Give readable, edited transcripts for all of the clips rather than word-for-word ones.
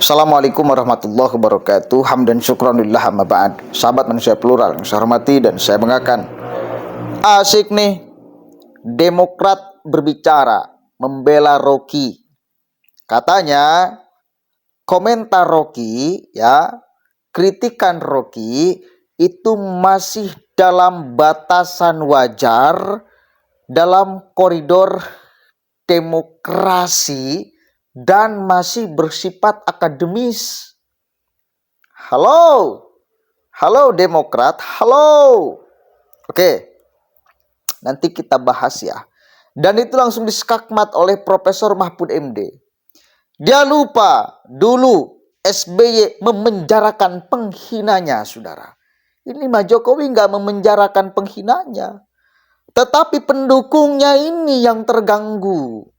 Assalamualaikum warahmatullahi wabarakatuh. Hamdan syukranillah amma ba'd. Sahabat manusia plural yang saya hormati dan saya banggakan. Asik nih, Demokrat berbicara membela Rocky. Katanya komentar Rocky, ya, kritikan Rocky itu masih dalam batasan wajar, dalam koridor demokrasi, dan masih bersifat akademis. Halo, halo Demokrat, halo. Oke, nanti kita bahas ya. Dan itu langsung diskakmat oleh Profesor Mahfud MD. Dia lupa dulu SBY memenjarakan penghinanya, saudara. Ini Mas Jokowi nggak memenjarakan penghinanya, tetapi pendukungnya ini yang terganggu.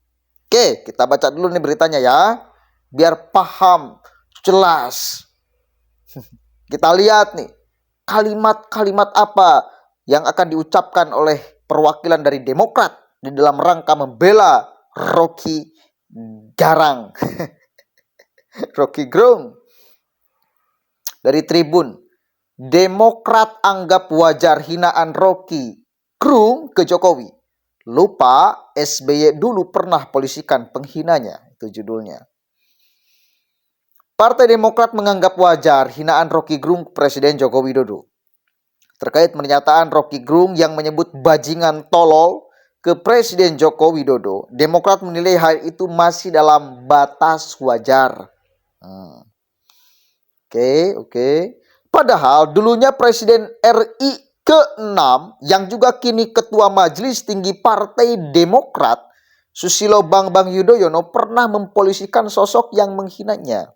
Oke, kita baca dulu nih beritanya ya, biar paham, jelas. Kita lihat nih, kalimat-kalimat apa yang akan diucapkan oleh perwakilan dari Demokrat di dalam rangka membela Rocky Garang. Rocky Gerung. Dari Tribun, Demokrat anggap wajar hinaan Rocky Gerung ke Jokowi. Lupa SBY dulu pernah polisikan penghinanya, itu judulnya. Partai Demokrat menganggap wajar hinaan Rocky Gerung Presiden Joko Widodo. Terkait pernyataan Rocky Gerung yang menyebut bajingan tolol ke Presiden Joko Widodo, Demokrat menilai hal itu masih dalam batas wajar. Oke. Padahal dulunya Presiden RI ke-6 yang juga kini Ketua Majelis Tinggi Partai Demokrat, Susilo Bambang Yudhoyono, pernah mempolisikan sosok yang menghinanya.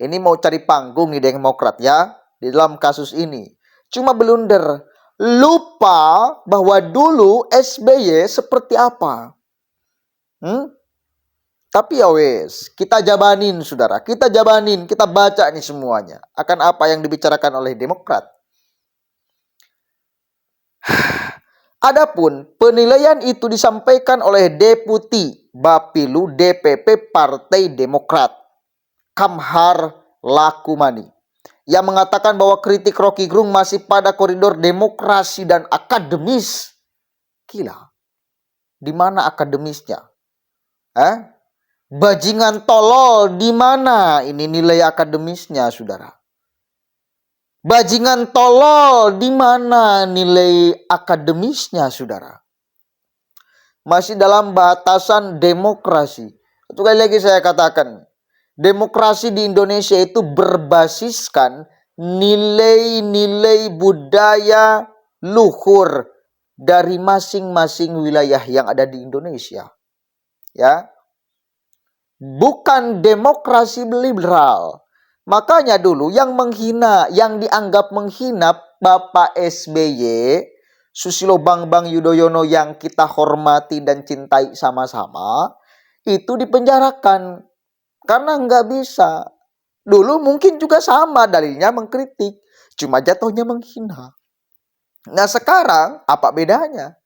Ini mau cari panggung nih Demokrat ya di dalam kasus ini. Cuma blunder, lupa bahwa dulu SBY seperti apa. Tapi ya wes, kita jabanin saudara, kita baca nih semuanya akan apa yang dibicarakan oleh Demokrat. Adapun penilaian itu disampaikan oleh Deputi Bapilu DPP Partai Demokrat, Kamhar Lakumani, yang mengatakan bahwa kritik Rocky Gerung masih pada koridor demokrasi dan akademis. Gila, di mana akademisnya? Bajingan tolol, di mana ini nilai akademisnya, saudara? Bajingan tolol, di mana nilai akademisnya, saudara? Masih dalam batasan demokrasi. Sekali lagi saya katakan, demokrasi di Indonesia itu berbasiskan nilai-nilai budaya luhur dari masing-masing wilayah yang ada di Indonesia. Ya. Bukan demokrasi liberal. Makanya dulu yang menghina, yang dianggap menghina Bapak SBY, Susilo Bambang Yudhoyono yang kita hormati dan cintai sama-sama, itu dipenjarakan. Karena nggak bisa. Dulu mungkin juga sama dalilnya mengkritik, cuma jatuhnya menghina. Nah sekarang apa bedanya?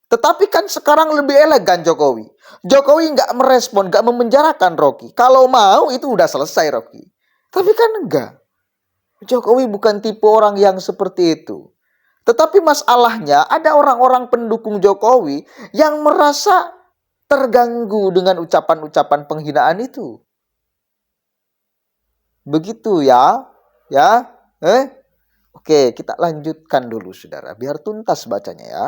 Tetapi kan sekarang lebih elegan Jokowi. Jokowi nggak merespon, nggak memenjarakan Rocky. Kalau mau itu udah selesai Rocky. Tapi kan enggak. Jokowi bukan tipe orang yang seperti itu. Tetapi masalahnya ada orang-orang pendukung Jokowi yang merasa terganggu dengan ucapan-ucapan penghinaan itu. Begitu ya. Oke, kita lanjutkan dulu saudara, biar tuntas bacanya ya.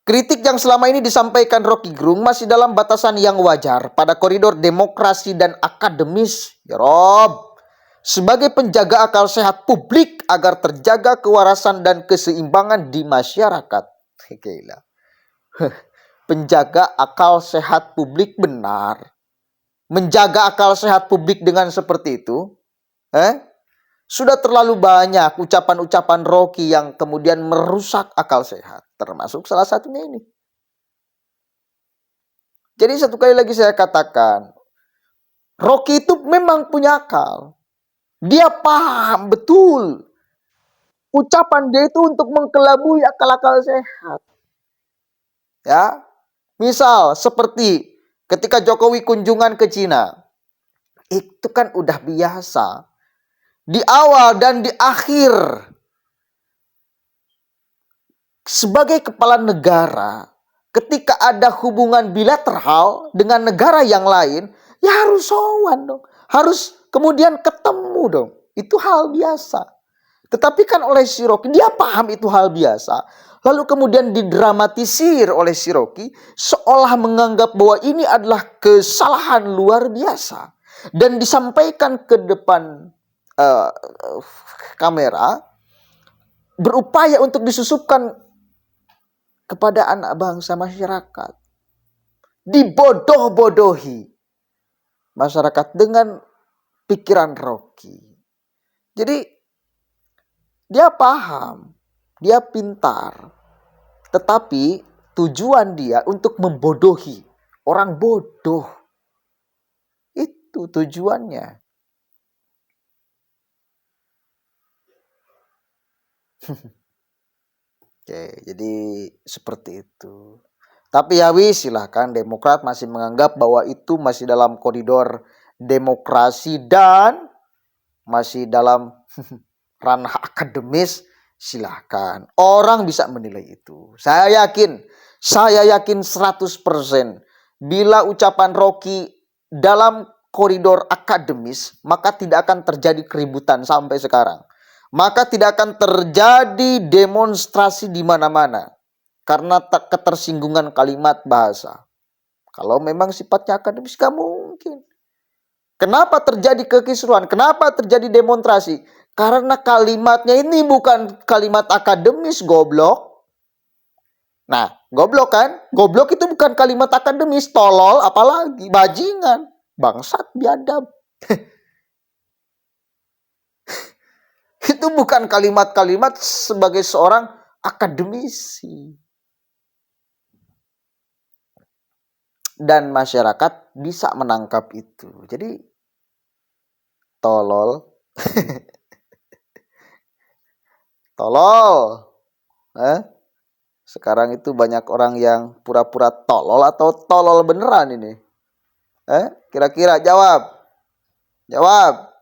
Kritik yang selama ini disampaikan Rocky Gerung masih dalam batasan yang wajar pada koridor demokrasi dan akademis. Ya Rob, sebagai penjaga akal sehat publik agar terjaga kewarasan dan keseimbangan di masyarakat. Gila. Penjaga akal sehat publik, benar. Menjaga akal sehat publik dengan seperti itu, sudah terlalu banyak ucapan-ucapan Rocky yang kemudian merusak akal sehat. Termasuk salah satunya ini. Jadi satu kali lagi saya katakan, Rocky itu memang punya akal. Dia paham betul. Ucapan dia itu untuk mengkelabui akal-akal sehat. Ya, misal seperti Ketika Jokowi kunjungan ke Cina, itu kan udah biasa. Di awal dan di akhir, sebagai kepala negara, ketika ada hubungan bilateral dengan negara yang lain, ya harus sowan dong. Harus kemudian ketemu dong. Itu hal biasa. Tetapi kan oleh si Rocky, dia paham itu hal biasa. Lalu kemudian didramatisir oleh si Rocky, seolah menganggap bahwa ini adalah kesalahan luar biasa. Dan disampaikan ke depan kamera, berupaya untuk disusupkan kepada anak bangsa, masyarakat. Dibodoh-bodohi masyarakat dengan pikiran Rocky. Jadi dia paham, dia pintar, tetapi tujuan dia untuk membodohi orang bodoh. Itu tujuannya. Oke, jadi seperti itu. Tapi ya wis, silahkan, Demokrat masih menganggap bahwa itu masih dalam koridor demokrasi dan masih dalam ranah akademis, silahkan. Orang bisa menilai itu. Saya yakin 100% bila ucapan Rocky dalam koridor akademis, maka tidak akan terjadi keributan sampai sekarang. Maka tidak akan terjadi demonstrasi di mana-mana karena ketersinggungan kalimat bahasa. Kalau memang sifatnya akademis, gak mungkin. Kenapa terjadi kekisruhan? Kenapa terjadi demonstrasi? Karena kalimatnya ini bukan kalimat akademis, goblok. Nah, goblok kan? Goblok itu bukan kalimat akademis, tolol apalagi, bajingan, bangsat, biadab. Itu bukan kalimat-kalimat sebagai seorang akademisi. Dan masyarakat bisa menangkap itu. Jadi tolol. Tolol. Sekarang itu banyak orang yang pura-pura tolol atau tolol beneran ini. Kira-kira jawab. Jawab.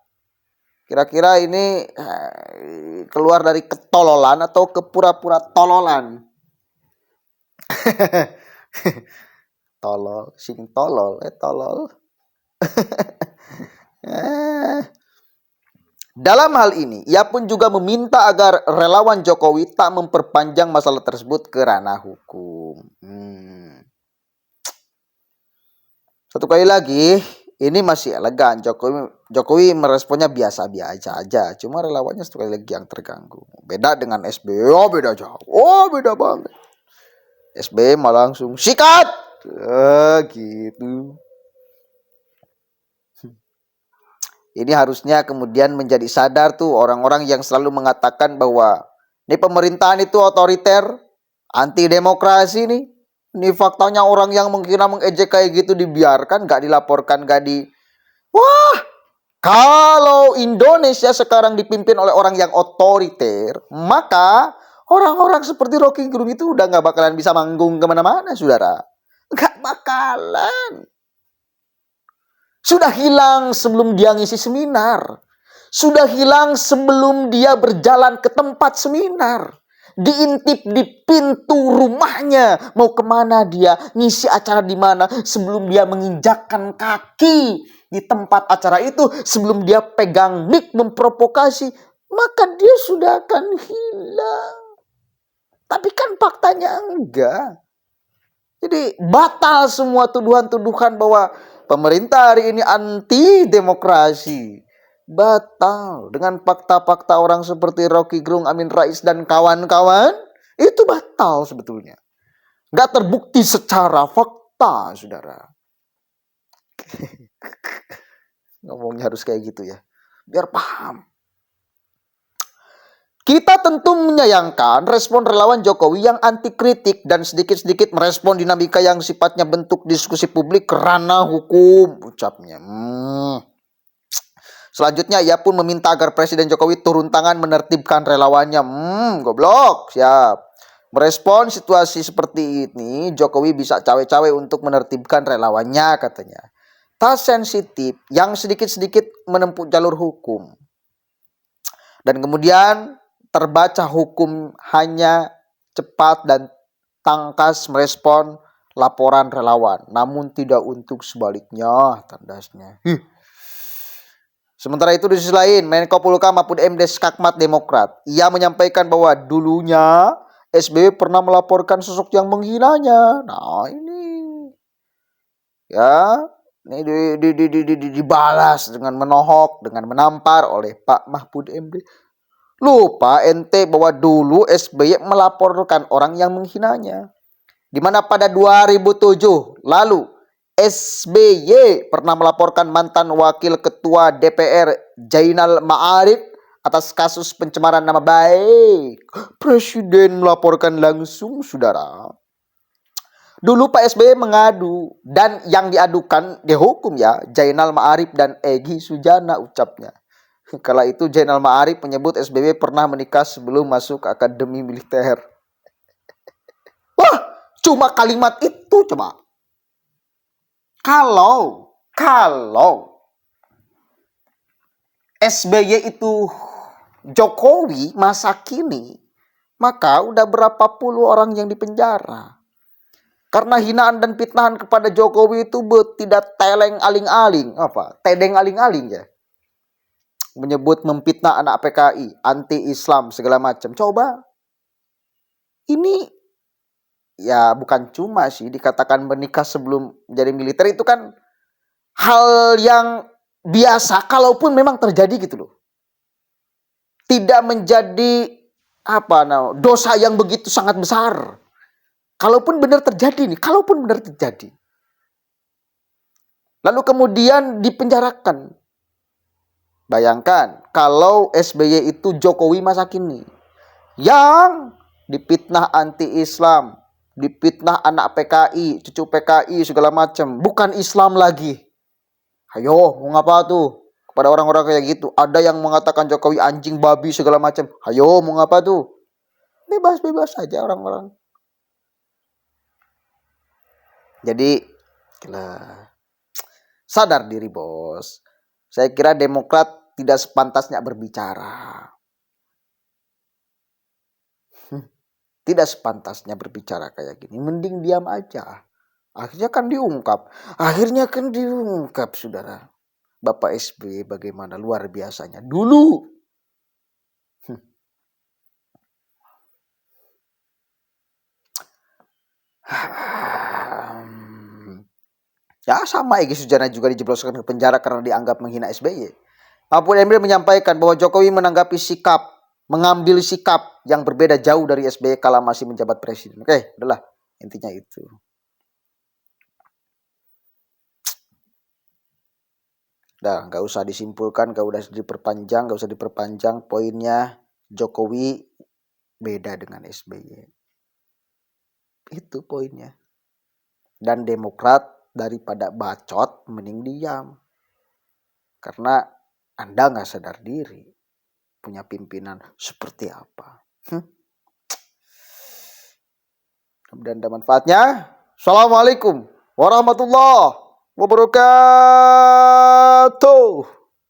Kira-kira ini keluar dari ketololan atau kepura-pura tololan? Tolol, sing tolol, tolol. Dalam hal ini, ia pun juga meminta agar relawan Jokowi tak memperpanjang masalah tersebut ke ranah hukum. Satu kali lagi, ini masih elegan. Jokowi meresponnya biasa-biasa aja. Cuma relawannya satu kali lagi yang terganggu. Beda dengan SBY. Oh, beda jauh. Oh, beda banget. SBY malah langsung sikat. Gitu. Ini harusnya kemudian menjadi sadar tuh orang-orang yang selalu mengatakan bahwa ini pemerintahan itu otoriter, anti demokrasi nih. Ini faktanya orang yang mengira mengejek kayak gitu dibiarkan, gak dilaporkan, gak di... Wah, kalau Indonesia sekarang dipimpin oleh orang yang otoriter, maka orang-orang seperti Rocky Gerung itu udah gak bakalan bisa manggung kemana-mana, saudara. Gak bakalan. Sudah hilang sebelum dia ngisi seminar. Sudah hilang sebelum dia berjalan ke tempat seminar. Diintip di pintu rumahnya, mau kemana dia, ngisi acara di mana, sebelum dia menginjakkan kaki di tempat acara itu, sebelum dia pegang mic memprovokasi, maka dia sudah akan hilang. Tapi kan faktanya enggak. Jadi batal semua tuduhan-tuduhan bahwa pemerintah hari ini anti demokrasi. Batal. Dengan fakta-fakta orang seperti Rocky Gerung, Amin Rais, dan kawan-kawan, itu batal sebetulnya. Nggak terbukti secara fakta, saudara. Ngomongnya harus kayak gitu ya. Biar paham. Kita tentu menyayangkan respon relawan Jokowi yang anti kritik dan sedikit-sedikit merespon dinamika yang sifatnya bentuk diskusi publik kerana hukum, ucapnya. Selanjutnya ia pun meminta agar Presiden Jokowi turun tangan menertibkan relawannya. Goblok, siap. Merespon situasi seperti ini, Jokowi bisa cawe-cawe untuk menertibkan relawannya katanya. Tas sensitif yang sedikit-sedikit menempuh jalur hukum. Dan kemudian terbaca hukum hanya cepat dan tangkas merespon laporan relawan, namun tidak untuk sebaliknya, tandasnya. Sementara itu di sisi lain, Menko Polhukam Mahfud MD Skakmat Demokrat, ia menyampaikan bahwa dulunya SBY pernah melaporkan sosok yang menghinanya. Nah ini, ya, ini dibalas dengan menohok, dengan menampar oleh Pak Mahfud MD. Lupa ente bahwa dulu SBY melaporkan orang yang menghinanya. Di mana pada 2007 lalu SBY pernah melaporkan mantan wakil ketua DPR Jainal Ma'arif atas kasus pencemaran nama baik. Presiden melaporkan langsung, saudara. Dulu Pak SBY mengadu dan yang diadukan dihukum ya Jainal Ma'arif dan Egy Sujana, ucapnya. Kala itu Jainal Ma'arif menyebut SBY pernah menikah sebelum masuk akademi militer. Wah, cuma kalimat itu coba. Kalau SBY itu Jokowi masa kini, maka udah berapa puluh orang yang dipenjara. Karena hinaan dan fitnahan kepada Jokowi itu tidak teleng aling-aling, tedeng aling-aling ya. Menyebut memfitnah anak PKI, anti-Islam segala macam. Coba. Ini ya bukan cuma sih dikatakan menikah sebelum jadi militer, itu kan hal yang biasa kalaupun memang terjadi gitu loh. Tidak menjadi dosa yang begitu sangat besar. Kalaupun benar terjadi nih, kalaupun benar terjadi. Lalu kemudian dipenjarakan. Bayangkan kalau SBY itu Jokowi masa kini yang dipitnah anti-Islam, dipitnah anak PKI, cucu PKI segala macam, bukan Islam lagi. Ayo, mau ngapa tuh? Kepada orang-orang kayak gitu, ada yang mengatakan Jokowi anjing babi segala macam. Ayo, mau ngapa tuh? Bebas-bebas saja orang-orang. Jadi, sadar diri, bos. Saya kira Demokrat tidak sepantasnya berbicara. Tidak sepantasnya berbicara kayak gini. Mending diam aja. Akhirnya kan diungkap, saudara. Bapak SBY bagaimana luar biasanya dulu. Ya sama Egy Sujana juga dijebloskan ke penjara karena dianggap menghina SBY. Mahfud MD menyampaikan bahwa Jokowi mengambil sikap yang berbeda jauh dari SBY kala masih menjabat presiden. Oke, udahlah, intinya itu. Udah, nggak usah disimpulkan, nggak usah diperpanjang. Poinnya Jokowi beda dengan SBY. Itu poinnya. Dan Demokrat daripada bacot mending diam. Karena Anda nggak sadar diri punya pimpinan seperti apa. Dan ada manfaatnya. Assalamualaikum warahmatullahi wabarakatuh.